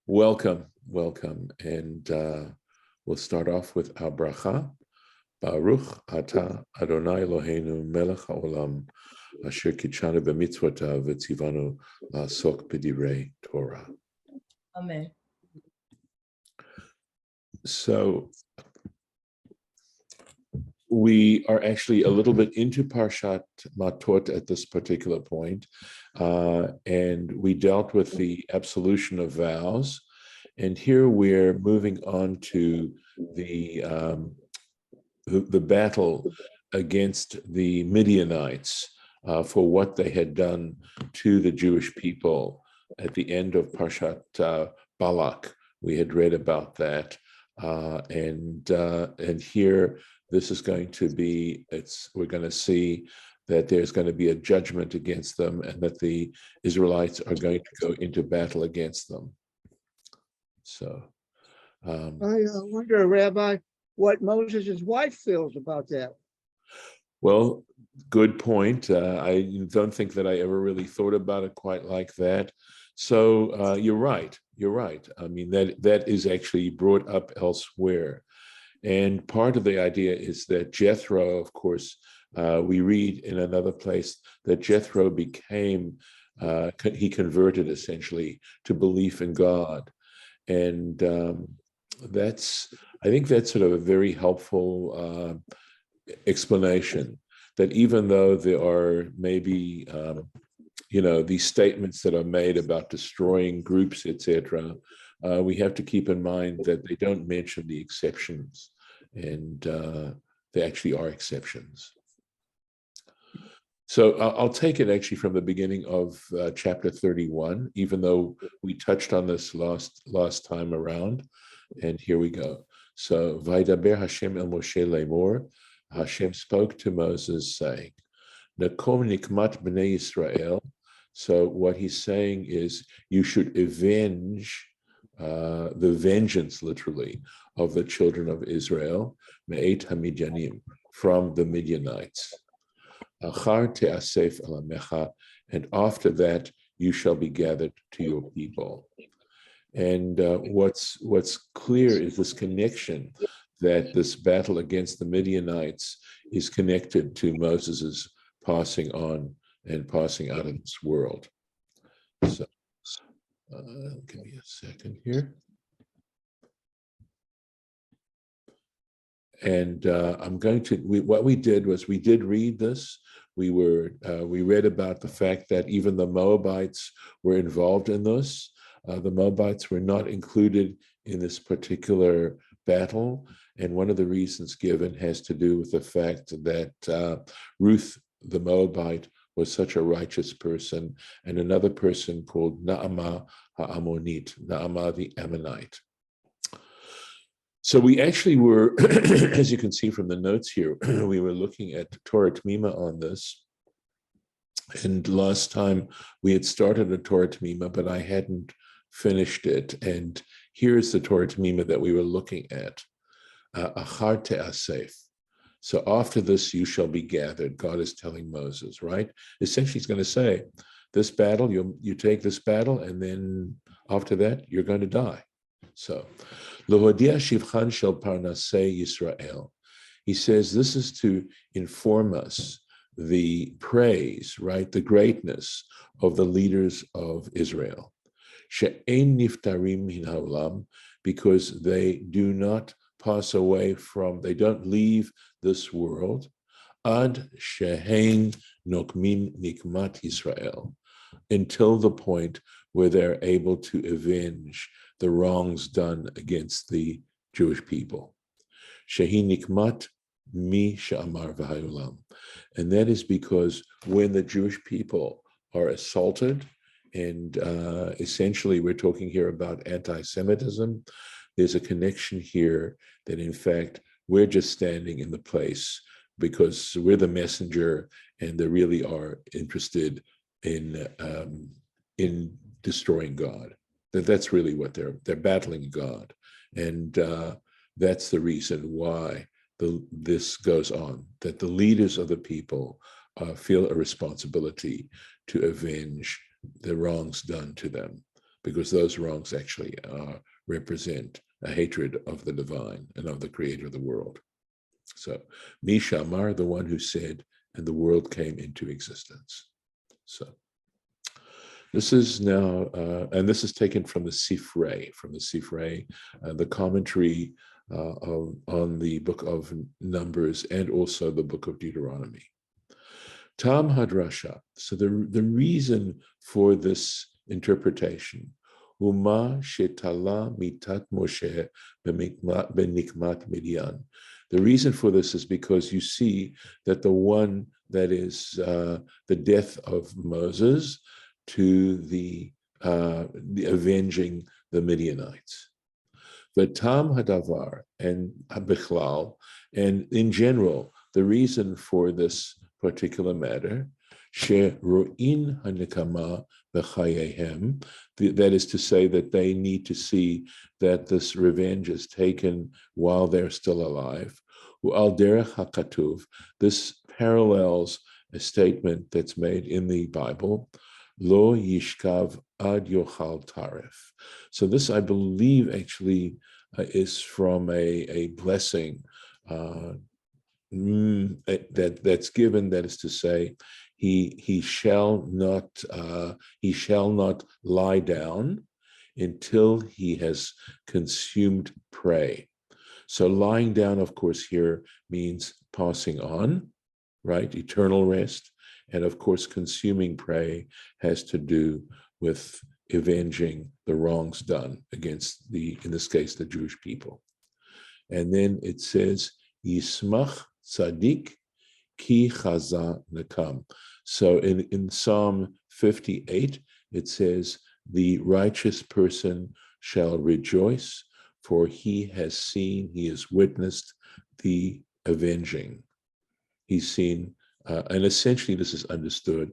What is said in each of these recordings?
Welcome. And we'll start off with our bracha. Baruch Ata Adonai Eloheinu Melech HaOlam Asher Kitshanu b'mitzvotav v'tzivanu la'asok b'divrei Torah. Amen. So we are actually a little bit into Parshat Mattot at this particular point, and we dealt with the absolution of vows, and here we're moving on to the battle against the Midianites for what they had done to the Jewish people at the end of Parshat Balak. We had read about that, and here this is going to be. We're going to see that there's going to be a judgment against them, and that the Israelites are going to go into battle against them. So, I wonder, Rabbi, what Moses' wife feels about that. Well, good point. I don't think that I ever really thought about it quite like that. So you're right. I mean, that is actually brought up elsewhere. And part of the idea is that Jethro, of course, we read in another place that Jethro he converted essentially to belief in God. And I think that's sort of a very helpful explanation, that even though there are maybe, these statements that are made about destroying groups, etc., we have to keep in mind that they don't mention the exceptions, and they actually are exceptions. So I'll take it actually from the beginning of chapter 31, even though we touched on this last time around, and here we go. So, Vaydaber Hashem el Moshe lemor, Hashem spoke to Moses saying, Nakom nikmat b'nei Yisrael. So what he's saying is you should avenge the vengeance, literally, of the children of Israel, me'et hamidyanim, from the Midianites. Achar te'asef alamecha, and after that you shall be gathered to your people. And what's clear is this connection, that this battle against the Midianites is connected to Moses's passing on and passing out of this world. So, give me a second here. And what we did was we did read this. We read about the fact that even the Moabites were involved in this. The Moabites were not included in this particular battle. And one of the reasons given has to do with the fact that Ruth, the Moabite, was such a righteous person, and another person called Naamah Ha'amonit, Naamah the Ammonite. So we actually were, as you can see from the notes here, we were looking at Torah Temimah on this. And last time we had started a Torah Temimah, but I hadn't finished it. And here's the Torah Temimah that we were looking at. Achar te'asef. So after this, you shall be gathered. God is telling Moses, right? Essentially, he's going to say, this battle, you take this battle, and then after that, you're going to die. So, Lohodia shivchan shel parnasei Yisrael. He says this is to inform us the praise, right, the greatness of the leaders of Israel. She'ein niftarim min haolam, because they do not pass away they don't leave this world, ad shehein nokmin nikmat Israel, until the point where they're able to avenge the wrongs done against the Jewish people. Shehi nikmat mi she'amar v'hayolam. And that is because when the Jewish people are assaulted, and essentially we're talking here about anti-Semitism, there's a connection here that in fact we're just standing in the place because we're the messenger, and they really are interested in destroying God. That's really what they're battling God, and that's the reason why this goes on. That the leaders of the people feel a responsibility to avenge the wrongs done to them. because those wrongs actually represent a hatred of the divine and of the creator of the world. So, Mishamar, the one who said, and the world came into existence. So, this is now, and this is taken from the Sifrei, the commentary on the book of Numbers and also the book of Deuteronomy. Tam Hadrasha. So the reason for this interpretation, Uma Shetala Mitat Moshe Benikmat Midian. The reason for this is because you see that the one that is the death of Moses to the avenging the Midianites. The Tam Hadavar and Bichlal, and in general, the reason for this particular matter, she'ro'in hanikama b'chayehem, that is to say that they need to see that this revenge is taken while they're still alive. U'al derech hakatuv, this parallels a statement that's made in the Bible, lo yishkav ad yochal taref. So this, I believe, actually is from a blessing that's given, that is to say, he shall not lie down until he has consumed prey. So lying down, of course, here means passing on, right? Eternal rest. And of course, consuming prey has to do with avenging the wrongs done against in this case, the Jewish people. And then it says, Yismach Tzadik Ki Chaza Nakam. So in Psalm 58, it says, the righteous person shall rejoice, for he has witnessed the avenging. He's seen, and essentially this is understood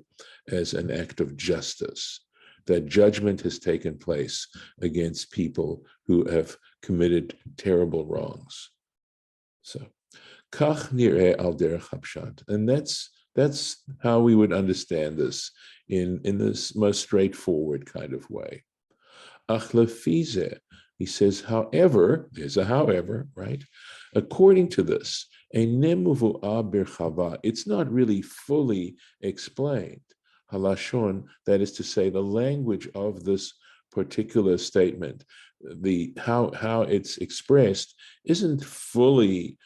as an act of justice, that judgment has taken place against people who have committed terrible wrongs. So, kach nireh al derech hapshat, and that's how we would understand this in this most straightforward kind of way. Ach lefize, he says, however, there's a however, right? According to this, it's not really fully explained. Halashon, that is to say, the language of this particular statement, how it's expressed, isn't fully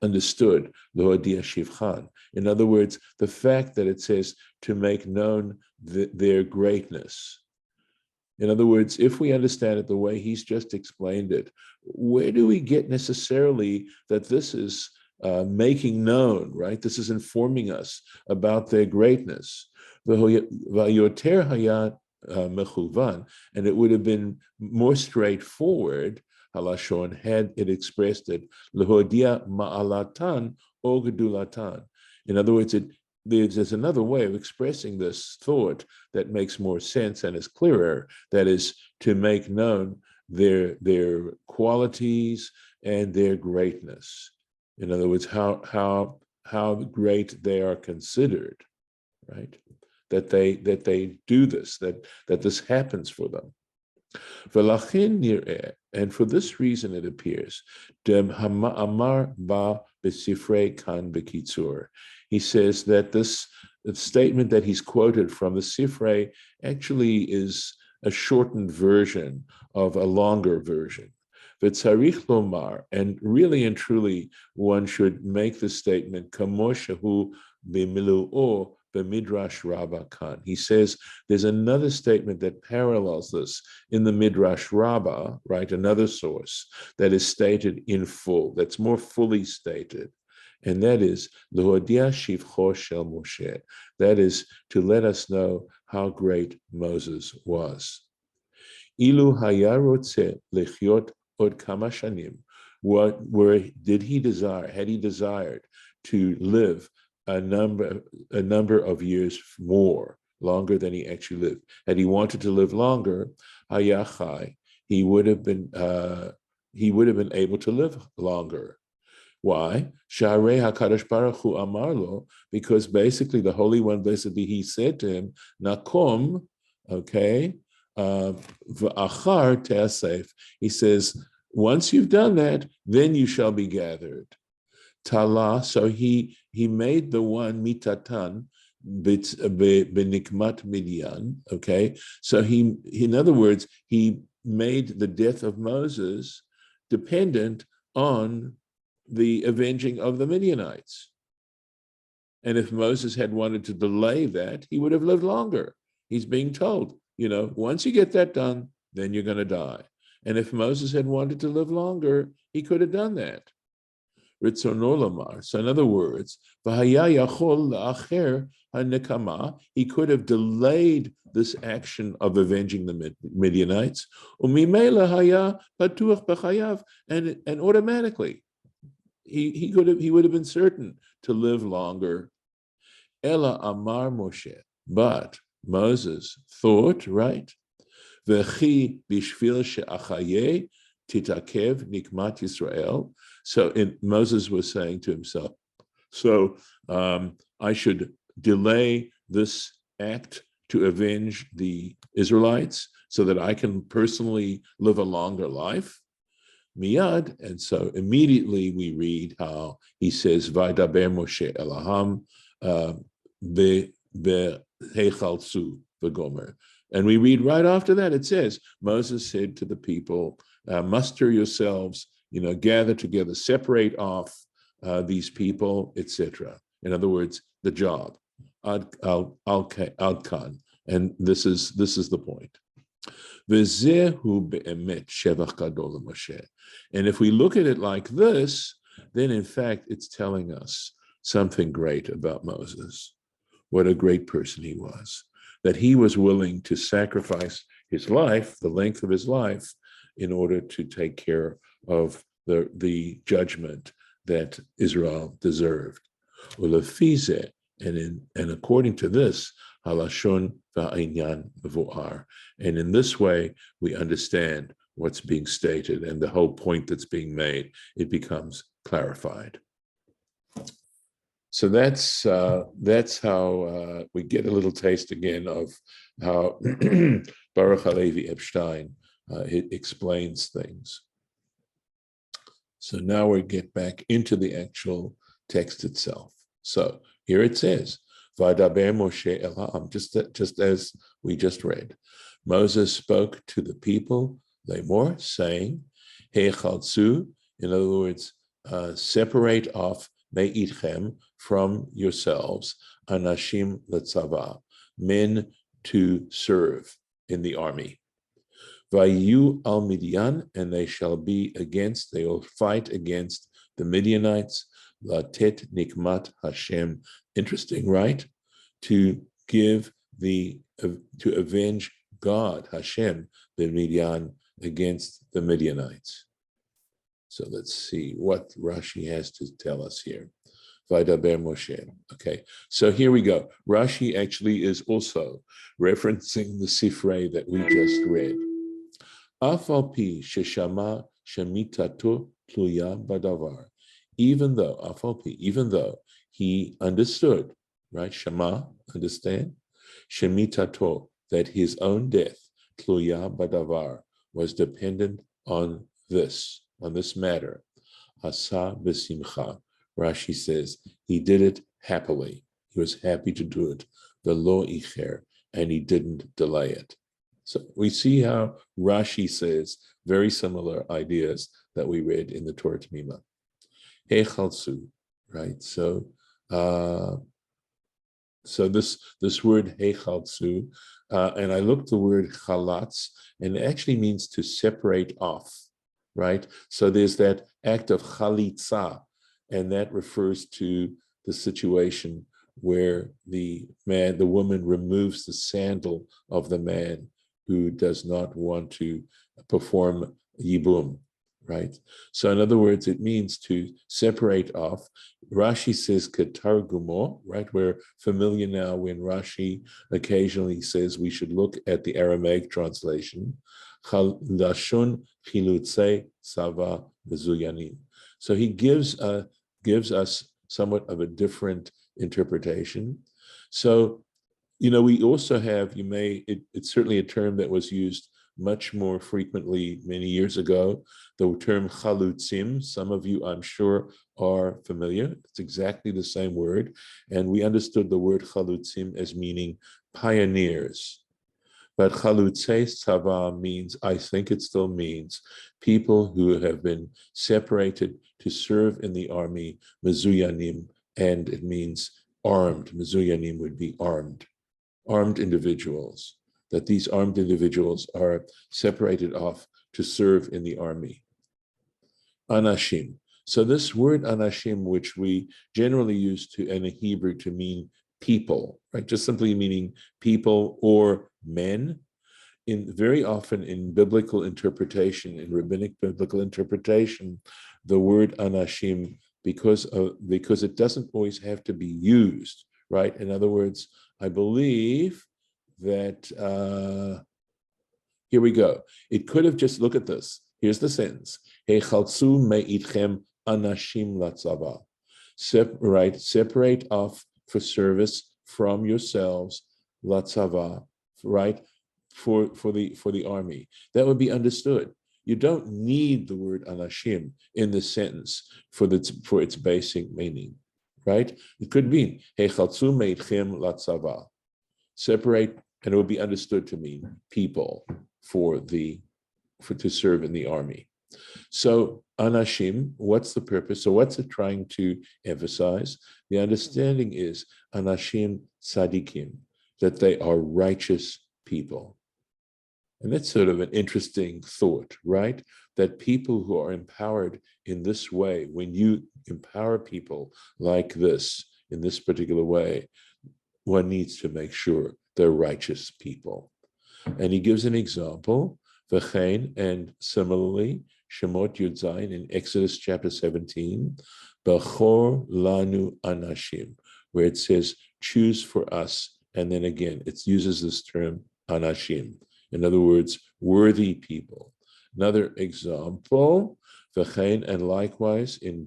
understood. In other words, the fact that it says to make known their greatness. In other words, if we understand it the way he's just explained it, where do we get necessarily that this is making known, right? This is informing us about their greatness. And it would have been more straightforward, halashon, had it expressed it, lehodia ma'alatan o gedulatan. In other words, there's another way of expressing this thought that makes more sense and is clearer, that is to make known their qualities and their greatness. In other words, how great they are considered, right? That they do this, that this happens for them. And for this reason, it appears, he says that this statement that he's quoted from the Sifrei actually is a shortened version of a longer version. V'tzarich lomar, and really and truly, one should make the statement, kamoshahu b'milu'o b'midrash Rabbah kan. He says there's another statement that parallels this in the Midrash Rabbah, right? Another source that is stated in full, that's more fully stated. And that is, L'hodia shivcho shel Moshe. That is to let us know how great Moses was. Ilu haya rotze lechyot od kama shanim. Did he desire? Had he desired to live a number of years more, longer than he actually lived? Had he wanted to live longer, hayachai, he would have been able to live longer. Why? Sharei HaKadosh Baruch Hu Amarlo, because basically the Holy One, blessed be He, said to him, Nakom, okay, V'achar te'asef. He says, once you've done that, then you shall be gathered. Tala, so he made the one mitatan benikmat midyan. Okay, so he in other words he made the death of Moses dependent on the avenging of the Midianites. And if Moses had wanted to delay that, he would have lived longer. He's being told, once you get that done, then you're going to die. And if Moses had wanted to live longer, he could have done that. Ritzono lamar. So in other words, he could have delayed this action of avenging the Midianites, and automatically he would have been certain to live longer. Ela amar Moshe, but Moses thought, right? V'chi bishvil she'achaye titakev nikmat Yisrael. So Moses was saying to himself, I should delay this act to avenge the Israelites so that I can personally live a longer life. Miyad, and so immediately we read how he says, Vaydaber Moshe Elaham behechaltzu v'gomer. And we read right after that, it says, Moses said to the people, muster yourselves, gather together, separate off these people, etc. In other words, the job, adkan, and this is the point. And if we look at it like this, then in fact it's telling us something great about Moses. What a great person he was, that he was willing to sacrifice his life, the length of his life, in order to take care of the judgment that Israel deserved. And according to this, halashon va'inyan mevu'ar. And in this way, we understand what's being stated and the whole point that's being made. It becomes clarified. So that's how we get a little taste again of how Baruch Halevi Epstein explains things. So now we get back into the actual text itself. So here it says, Vadaber Moshe El Ha'am, just as we just read. Moses spoke to the people, Lemor, saying, Heichaltzu, in other words, separate off me'itchem, from yourselves, anashim letzava, men to serve in the army. Vayu al Midian, and they will fight against the Midianites, latet nikmat Hashem. Interesting, right? To avenge God, Hashem, the Midian, against the Midianites. So let's see what Rashi has to tell us here. Vaydaber Moshe. Okay, so here we go. Rashi actually is also referencing the Sifrei that we just read. Afal pi sheshama shemitato tluya badavar. Even though he understood, right? Shema, understand? Shemitato, that his own death, tluya badavar, was dependent on this matter. Asa b'simcha. Rashi says he did it happily. He was happy to do it. The lo icher, and he didn't delay it. So we see how Rashi says very similar ideas that we read in the Torah Temimah. Heichaltzu, right? So this word heichaltzu, and I looked the word chalatz, and it actually means to separate off, right? So there's that act of chalitza, and that refers to the situation where the woman removes the sandal of the man who does not want to perform yibum, right? So in other words, it means to separate off. Rashi says ketargumo, right? We're familiar now when Rashi occasionally says we should look at the Aramaic translation. Lashon chilutze sava mezuyanim. So he gives us somewhat of a different interpretation. So We also have, it's certainly a term that was used much more frequently many years ago, the term chalutzim. Some of you, I'm sure, are familiar. It's exactly the same word. And we understood the word chalutzim as meaning pioneers. But chalutzei tzava means, I think it still means, people who have been separated to serve in the army, mezuyanim, and it means armed. Mezuyanim would be armed individuals, that these armed individuals are separated off to serve in the army. Anashim. So this word anashim, which we generally use in Hebrew to mean people, right? Just simply meaning people or men. Very often in biblical interpretation, in rabbinic biblical interpretation, the word anashim, because it doesn't always have to be used, right? In other words, I believe that, here we go. It could have just, look at this. Here's the sentence. Hechaltzu me'itchem anashim latzava. Separate off for service from yourselves, latzava, right? For the army. That would be understood. You don't need the word anashim in this sentence for its basic meaning, right? It could mean hechaltzu meitchem latzava. Separate, and it would be understood to mean people to serve in the army. So anashim, what's the purpose? So what's it trying to emphasize? The understanding is anashim tzadikim, that they are righteous people. And that's sort of an interesting thought, right? That people who are empowered in this way, when you empower people like this, in this particular way, one needs to make sure they're righteous people. And he gives an example, v'chein, and similarly, Shemot Yud Zayin in Exodus chapter 17, Bechor lanu anashim, where it says, choose for us, and then again, it uses this term, anashim. In other words, worthy people. Another example, v'chein, and likewise in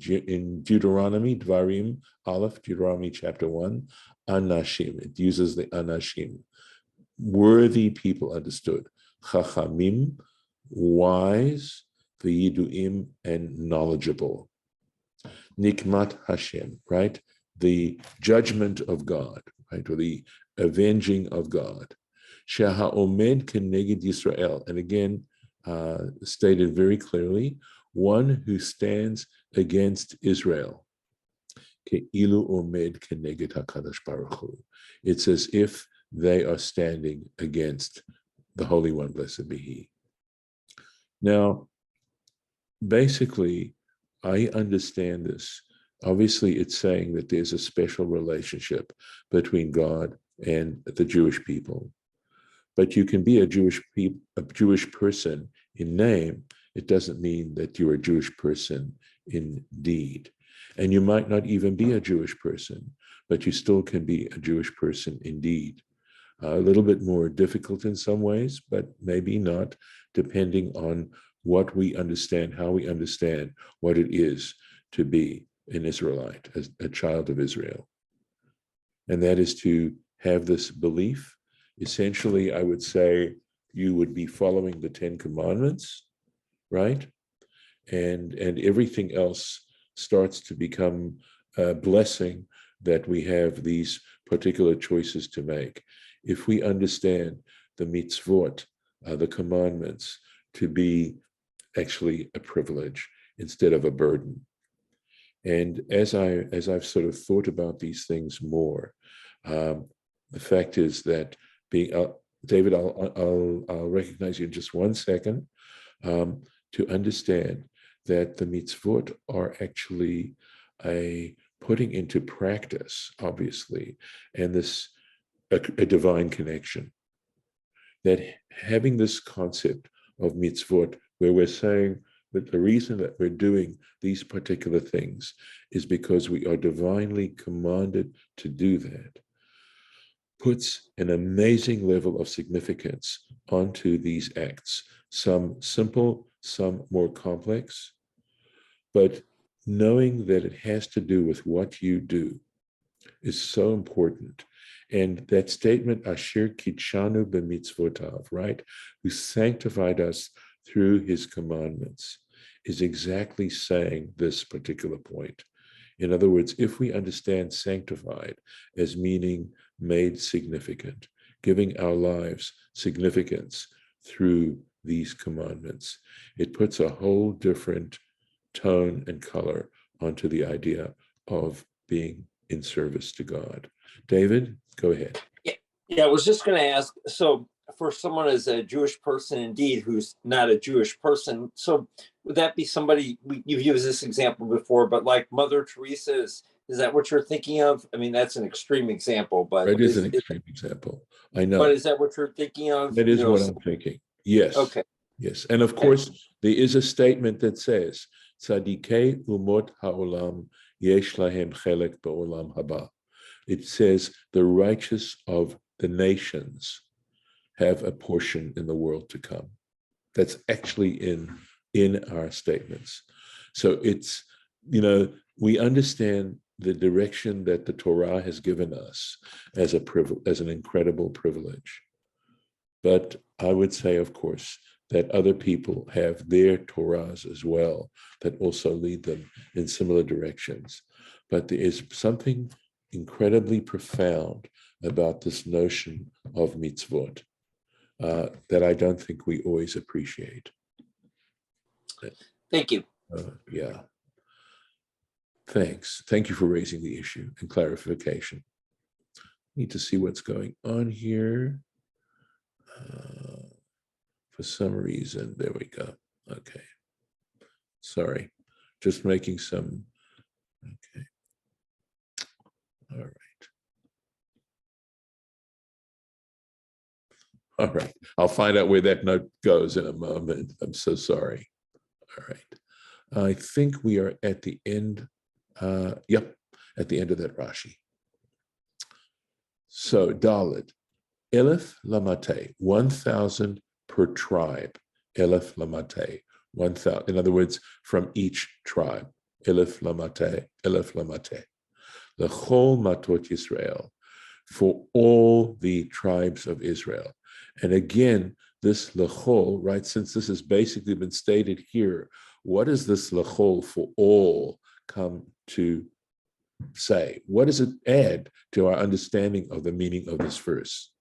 Deuteronomy, Dvarim, Aleph, Deuteronomy chapter 1, anashim. It uses the anashim. Worthy people understood. Chachamim, wise, v'yiduim, and knowledgeable. Nikmat Hashem, right? The judgment of God, right? Or the avenging of God. Sheha'omed keneged Yisrael, and again, stated very clearly, one who stands against Israel. Ke'ilu omed keneged HaKadosh Baruch Hu. It's as if they are standing against the Holy One, blessed be He. Now, basically, I understand this. Obviously, it's saying that there's a special relationship between God and the Jewish people. But you can be a Jewish person in name. It doesn't mean that you're a Jewish person in deed. And you might not even be a Jewish person, but you still can be a Jewish person in deed. A little bit more difficult in some ways, but maybe not, depending on what we understand, how we understand what it is to be an Israelite, a child of Israel. And that is to have this belief. Essentially, I would say you would be following the 10 Commandments, right? And everything else starts to become a blessing that we have these particular choices to make. If we understand the mitzvot, the commandments, to be actually a privilege instead of a burden. And as I've sort of thought about these things more, the fact is that David, I'll recognize you in just 1 second, to understand that the mitzvot are actually a putting into practice, obviously, and a divine connection. That having this concept of mitzvot, where we're saying that the reason that we're doing these particular things is because we are divinely commanded to do that, puts an amazing level of significance onto these acts, some simple, some more complex, but knowing that it has to do with what you do is so important. And that statement, Asher Kitshanu b'mitzvotav, right? Who sanctified us through his commandments, is exactly saying this particular point. In other words, if we understand sanctified as meaning made significant, giving our lives significance through these commandments, it puts a whole different tone and color onto the idea of being in service to God. David, go ahead. Yeah, I was just going to ask, so for someone as a Jewish person indeed who's not a Jewish person, so would that be somebody, you've used this example before, but like Mother Teresa, is that what you're thinking of? I mean, that's an extreme example, but it is an extreme example. I know. But is that what you're thinking of? That is what I'm thinking. Yes. Okay. Yes. And of course, there is a statement that says, Tzadikei umot ha'olam yesh lahem chelek ba'olam haba. It says the righteous of the nations have a portion in the world to come. That's actually in our statements. So it's, we understand the direction that the Torah has given us as an incredible privilege. But I would say, of course, that other people have their Torahs as well that also lead them in similar directions. But there is something incredibly profound about this notion of mitzvot that I don't think we always appreciate. Thank you. Yeah. Thanks. Thank you for raising the issue and clarification. Need to see what's going on here. For some reason, there we go. Okay. Sorry. Just making some, okay. All right. All right. I'll find out where that note goes in a moment. I'm so sorry. All right. I think we are at the end. Yep, at the end of that Rashi. So, Dalet, Elef Lamate, 1,000 per tribe. Elef Lamate, 1,000. In other words, from each tribe. Elef Lamate, Elef Lamate. L'chol Mattot Yisrael, for all the tribes of Israel. And again, this l'chol, right, since this has basically been stated here, what does this l'chol for all come to say? What does it add to our understanding of the meaning of this verse?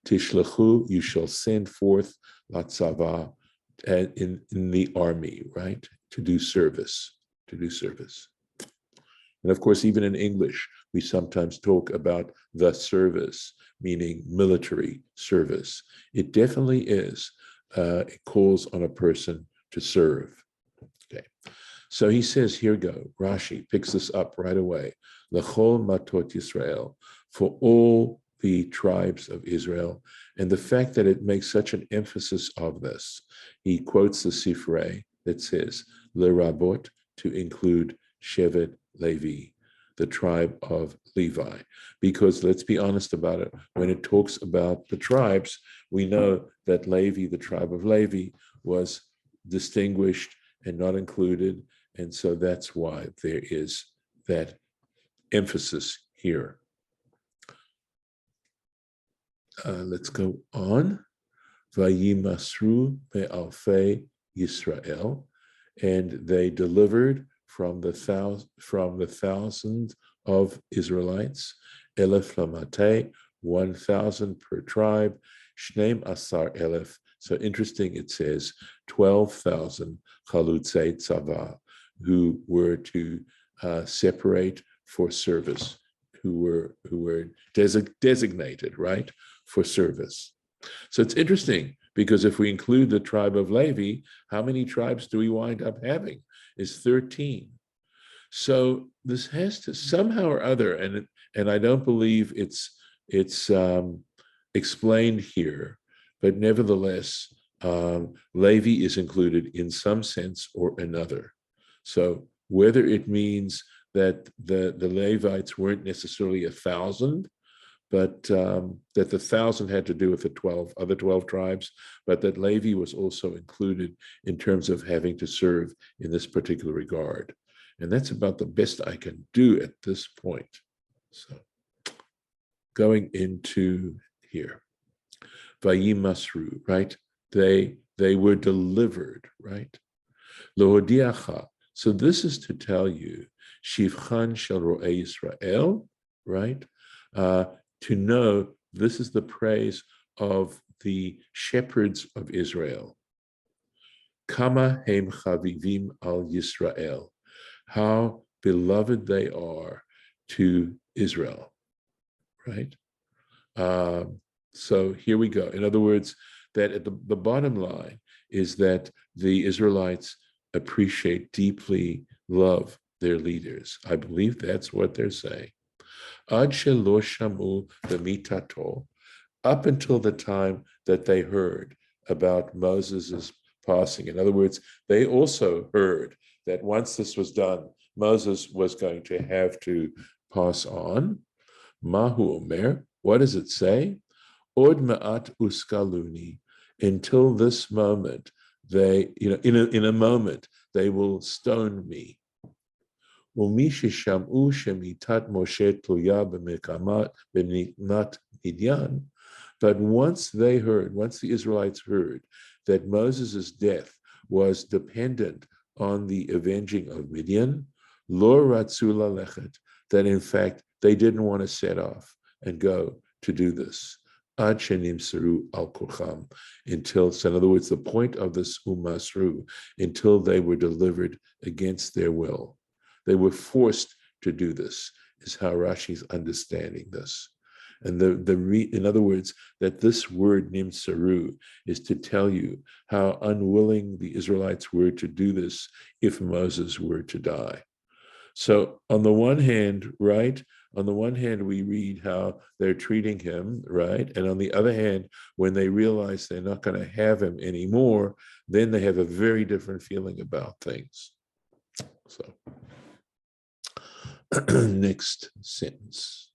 Tishlechu, you shall send forth latzava in the army, right? To do service. And of course, even in English, we sometimes talk about the service, meaning military service. It definitely is. It calls on a person to serve. Okay. So he says, here go. Rashi picks this up right away. L'chol matot Yisrael, for all the tribes of Israel. And the fact that it makes such an emphasis of this, he quotes the Sifrei that says, L'rabot, to include Shevet Levi, the tribe of Levi. Because let's be honest about it, when it talks about the tribes, we know that Levi, the tribe of Levi, was distinguished and not included. And so that's why there is that emphasis here. Let's go on. Vayimasru me'alfei Yisrael, and they delivered from the thousands of Israelites, Elef Lamate, 1,000 per tribe, Shneim Asar Elef. So interesting, it says 12,000 Chalutzei Tzava, who were to separate for service, who were designated, right, for service. So it's interesting because if we include the tribe of Levi, how many tribes do we wind up having? Is 13. So this has to somehow or other, and I don't believe it's explained here, but nevertheless, Levi is included in some sense or another. So whether it means that the Levites weren't necessarily 1,000, but that the 1,000 had to do with the other 12 tribes, but that Levi was also included in terms of having to serve in this particular regard. And that's about the best I can do at this point. So, going into here. Vayimasru, right? They were delivered, right? Lohodiacha. So this is to tell you, Shivchan shel ro'ei Yisrael, right? To know this is the praise of the shepherds of Israel. Kama hem chavivim al Yisrael. How beloved they are to Israel, right? So here we go. In other words, that at the bottom line is that the Israelites appreciate, deeply love their leaders. I believe that's what they're saying. Ad shelo shamu b'mitato, up until the time that they heard about Moses' passing. In other words, they also heard that once this was done, Moses was going to have to pass on. Mahu Omer, what does it say? Od ma'at uskaluni, until this moment, they, in a moment, they will stone me. Umi shishamu shemitat Moshe tluya b'miknat Midyan. But once the Israelites heard that Moses' death was dependent on the avenging of Midian, lo ratzu lalechet, that in fact they didn't want to set off and go to do this. Ad shenimseru al kocham, until, so in other words, the point of this umasru, until they were delivered against their will. They were forced to do this, is how Rashi's understanding this. And in other words, that this word nimsaru is to tell you how unwilling the Israelites were to do this if Moses were to die. So on the one hand, right, on the one hand, we read how they're treating him, right? And on the other hand, when they realize they're not going to have him anymore, then they have a very different feeling about things. So next sentence.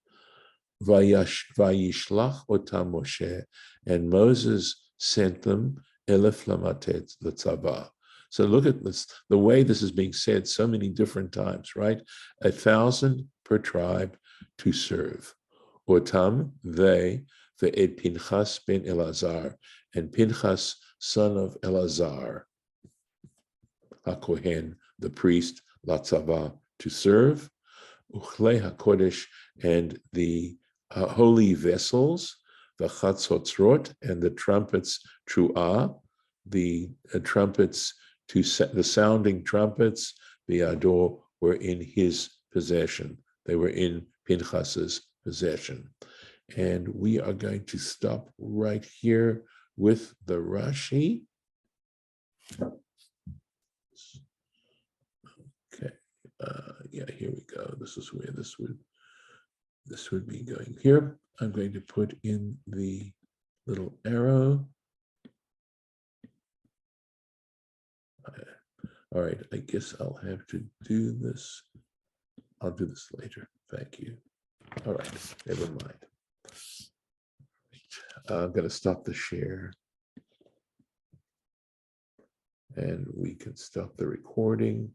Vayishlach otam Moshe, and Moses sent them elef lamatet l'tzava. So look at this, the way this is being said so many different times, right? 1,000 per tribe to serve. Otam, they, ve'ed Pinchas ben Elazar, and Pinchas, son of Elazar, HaKohen, the priest, latzava, to serve. Uchlei HaKodesh, and the holy vessels, the chatzotzrot, and the trumpets tru'ah, the trumpets, the sounding trumpets, bi'ado, were in his possession. They were in Pinchas's possession. And we are going to stop right here with the Rashi. Okay, yeah, here we go. This is where this would be going. Here, I'm going to put in the little arrow. All right, I guess I'll have to do this. I'll do this later. Thank you. All right, never mind. I'm going to stop the share. And we can stop the recording.